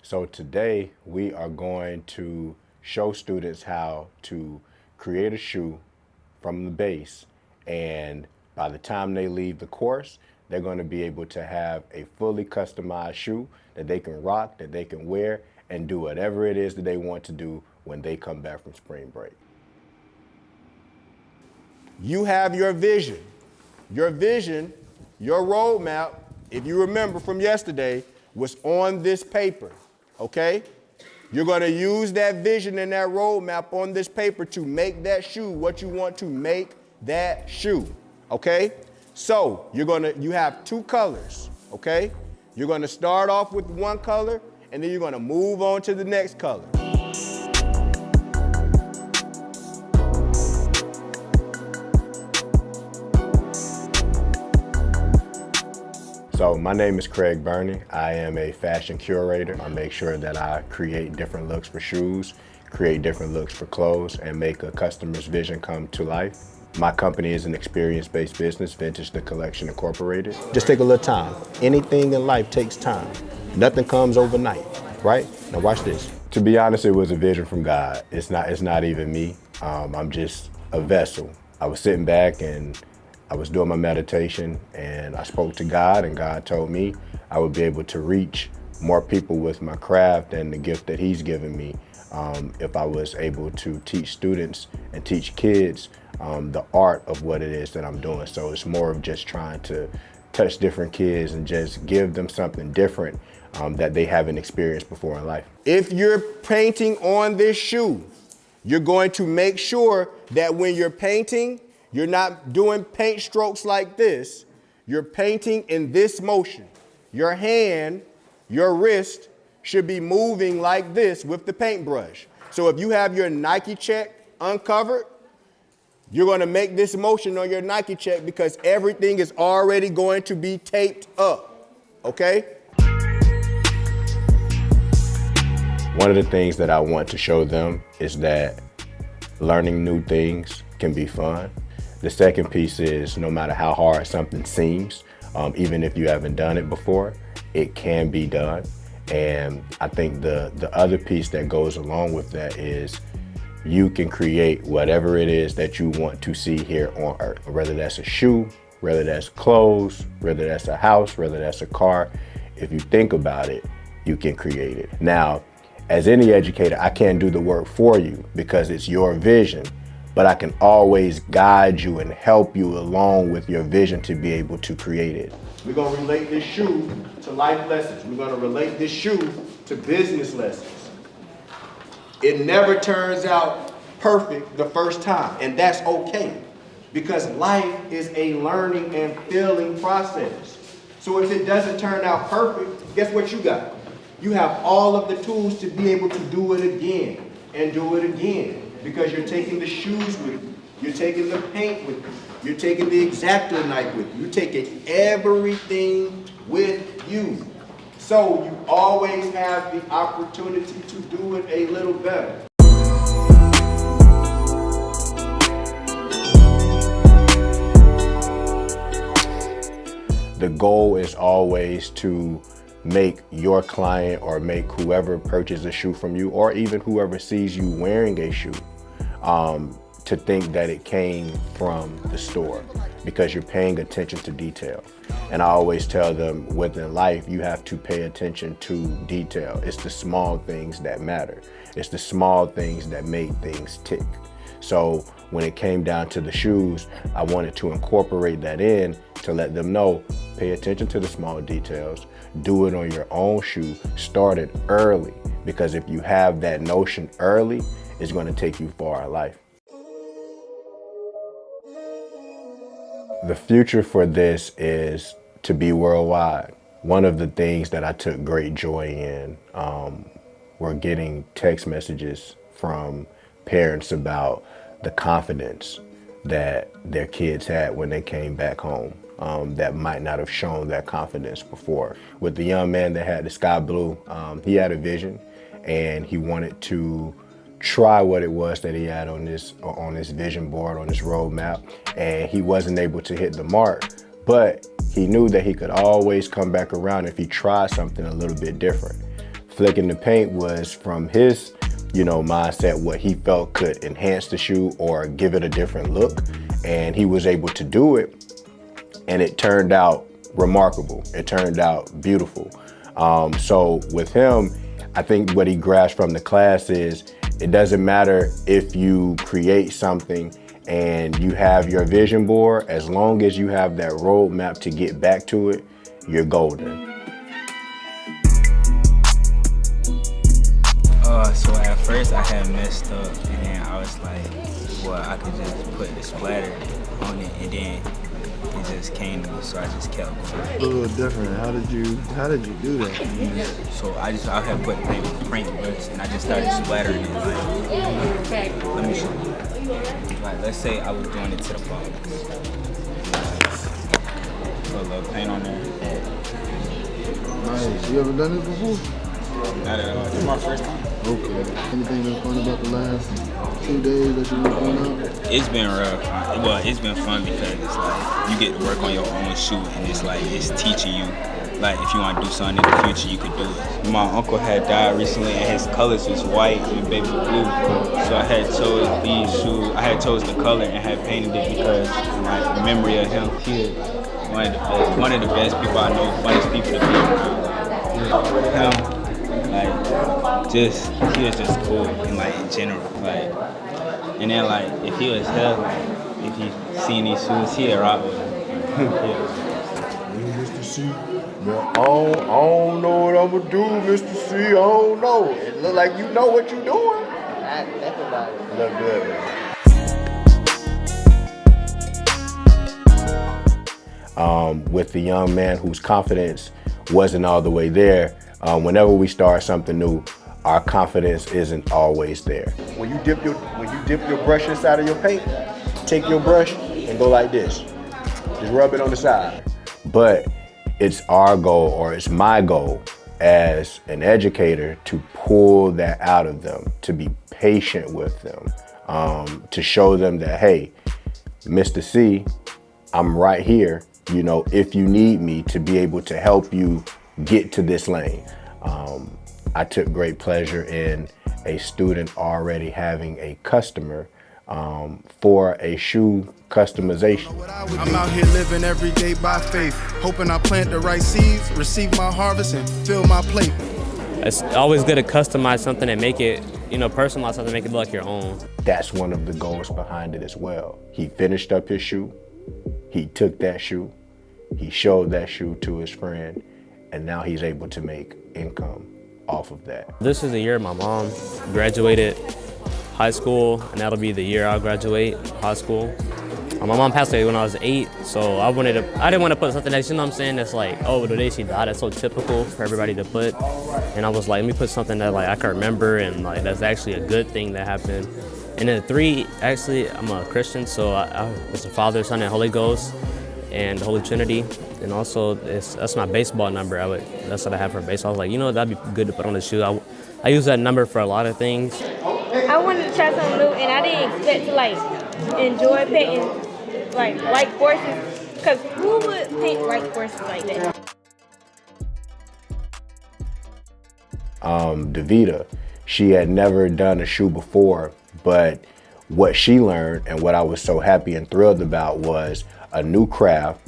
So today we are going to show students how to create a shoe from the base, and by the time they leave the course, they're going to be able to have a fully customized shoe that they can rock, that they can wear, and do whatever it is that they want to do when they come back from spring break. You have your vision. Your vision, your roadmap, if you remember from yesterday, was on this paper, okay? You're going to use that vision and that roadmap on this paper to make that shoe what you want to make that shoe, okay? So you have two colors, okay? You're going to start off with one color, and then you're going to move on to the next color. So my name is Craig Burney. I am a fashion curator. I make sure that I create different looks for shoes, create different looks for clothes, and make a customer's vision come to life. My company is an experience-based business, Vintage the Collection Incorporated. Just take a little time. Anything in life takes time. Nothing comes overnight, right? Now watch this. To be honest, it was a vision from God. It's not even me. I'm just a vessel. I was sitting back and I was doing my meditation, and I spoke to God, and God told me I would be able to reach more people with my craft and the gift that He's given me if I was able to teach students and teach kids the art of what it is that I'm doing. So it's more of just trying to touch different kids and just give them something different that they haven't experienced before in life. If you're painting on this shoe, you're going to make sure that when you're painting, you're not doing paint strokes like this. You're painting in this motion. Your hand, your wrist should be moving like this with the paintbrush. So if you have your Nike check uncovered, you're going to make this motion on your Nike check because everything is already going to be taped up, okay? One of the things that I want to show them is that learning new things can be fun. The second piece is no matter how hard something seems, even if you haven't done it before, it can be done. And I think the other piece that goes along with that is you can create whatever it is that you want to see here on earth, whether that's a shoe, whether that's clothes, whether that's a house, whether that's a car. If you think about it, you can create it. Now, as any educator, I can't do the work for you because it's your vision, but I can always guide you and help you along with your vision to be able to create it. We're going to relate this shoe to life lessons. We're going to relate this shoe to business lessons. It never turns out perfect the first time, and that's okay, because life is a learning and feeling process. So if it doesn't turn out perfect, guess what you got? You have all of the tools to be able to do it again and do it again. Because you're taking the shoes with you, you're taking the paint with you, you're taking the X-Acto knife with you, you're taking everything with you. So you always have the opportunity to do it a little better. The goal is always to make your client or make whoever purchases a shoe from you, or even whoever sees you wearing a shoe, to think that it came from the store, because you're paying attention to detail. And I always tell them within life, you have to pay attention to detail. It's the small things that matter. It's the small things that make things tick. So when it came down to the shoes, I wanted to incorporate that in to let them know, pay attention to the small details, do it on your own shoe, start it early, because if you have that notion early, it's going to take you far in life. The future for this is to be worldwide. One of the things that I took great joy in were getting text messages from parents about the confidence that their kids had when they came back home, that might not have shown that confidence before. With the young man that had the sky blue, he had a vision, and he wanted to try what it was that he had on this vision board, on this roadmap, and he wasn't able to hit the mark, but he knew that he could always come back around if he tried something a little bit different. flicking the paint was from his, mindset, what he felt could enhance the shoe or give it a different look. And he was able to do it, and it turned out remarkable. It turned out beautiful. So with him, I think what he grasped from the class is it doesn't matter if you create something and you have your vision board, as long as you have that roadmap to get back to it, you're golden. So at first I had messed up, and then I was like, well, I could just put the splatter on it, and then it just came to me, so I just kept going. A little different. How did you do that? So I had put paint with the paint brush, and I just started splattering it. Like, let me show you. Like, let's say I was doing it to the ball. Put a little paint on there. Nice. You ever done this before? Not at all. This is my first time. Okay. Anything that's fun about the last 2 days that you've been going out? It's been rough. Well, it's been fun because it's like you get to work on your own shoe, and it's like it's teaching you. Like if you want to do something in the future, you could do it. My uncle had died recently, and his colors was white and baby blue. So I had chose these shoes. I had chose the color and had painted it because like memory of him. He is one of the best people I know, funnest people to be around. Him. Like, he was just cool and like in general, like, and then like if he was here, like, if he seen these shoes, he'd rock with them. Mr. C, man, I don't know what I'm gonna do, Mr. C. I don't know. It look like you know what you're doing. That's about it. Look good, man. With the young man whose confidence wasn't all the way there. Whenever we start something new, our confidence isn't always there. When you dip your brush inside of your paint, take your brush and go like this. Just rub it on the side. But it's our goal, or it's my goal as an educator, to pull that out of them, to be patient with them, to show them that, hey, Mr. C, I'm right here, if you need me to be able to help you get to this lane. I took great pleasure in a student already having a customer for a shoe customization. I'm out here living every day by faith, hoping I plant the right seeds, receive my harvest, and fill my plate. It's always good to customize something and make it, personalize something, make it look like your own. That's one of the goals behind it as well. He finished up his shoe, he took that shoe, he showed that shoe to his friend, and now he's able to make income off of that. This is the year my mom graduated high school, and that'll be the year I'll graduate high school. My mom passed away when I was 8, so I didn't want to put something that's, that's like, oh, the day she died, that's so typical for everybody to put. And I was like, let me put something that like I can remember and like that's actually a good thing that happened. And then 3, actually, I'm a Christian, so I was the Father, Son, and Holy Ghost, and the Holy Trinity. And also, that's my baseball number. That's what I have for baseball. I was like, that'd be good to put on the shoe. I use that number for a lot of things. I wanted to try something new, and I didn't expect to like enjoy painting like white forces, because who would paint white forces like that? Davita, she had never done a shoe before, but what she learned and what I was so happy and thrilled about was a new craft.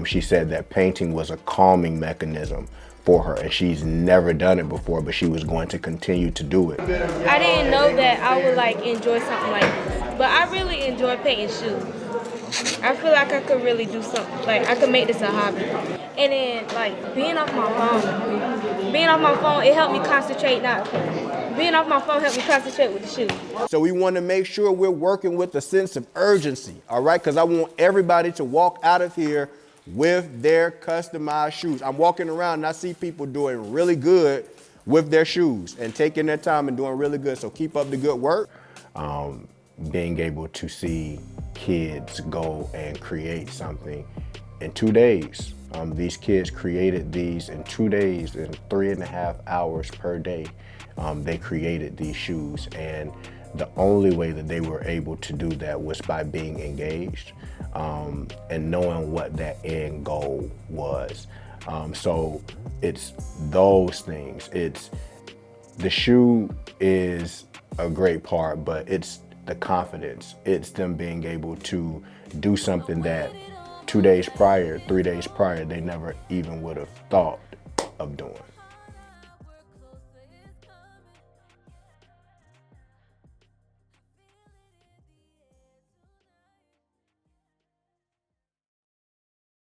She said that painting was a calming mechanism for her, and she's never done it before, but she was going to continue to do it. I didn't know that I would like enjoy something like this, but I really enjoy painting shoes. I feel like I could really do something, like I could make this a hobby. And then like being off my phone, it helped me concentrate. Being off my phone helped me concentrate with the shoes. So we want to make sure we're working with a sense of urgency, all right? Because I want everybody to walk out of here with their customized shoes. I'm walking around and I see people doing really good with their shoes and taking their time and doing really good. So keep up the good work. Being able to see kids go and create something in 2 days. These kids created these in 2 days, in 3.5 hours per day. They created these shoes, and the only way that they were able to do that was by being engaged and knowing what that end goal was. So it's those things. It's The shoe is a great part, but it's the confidence. It's them being able to do something that 2 days prior, 3 days prior, they never even would have thought of doing.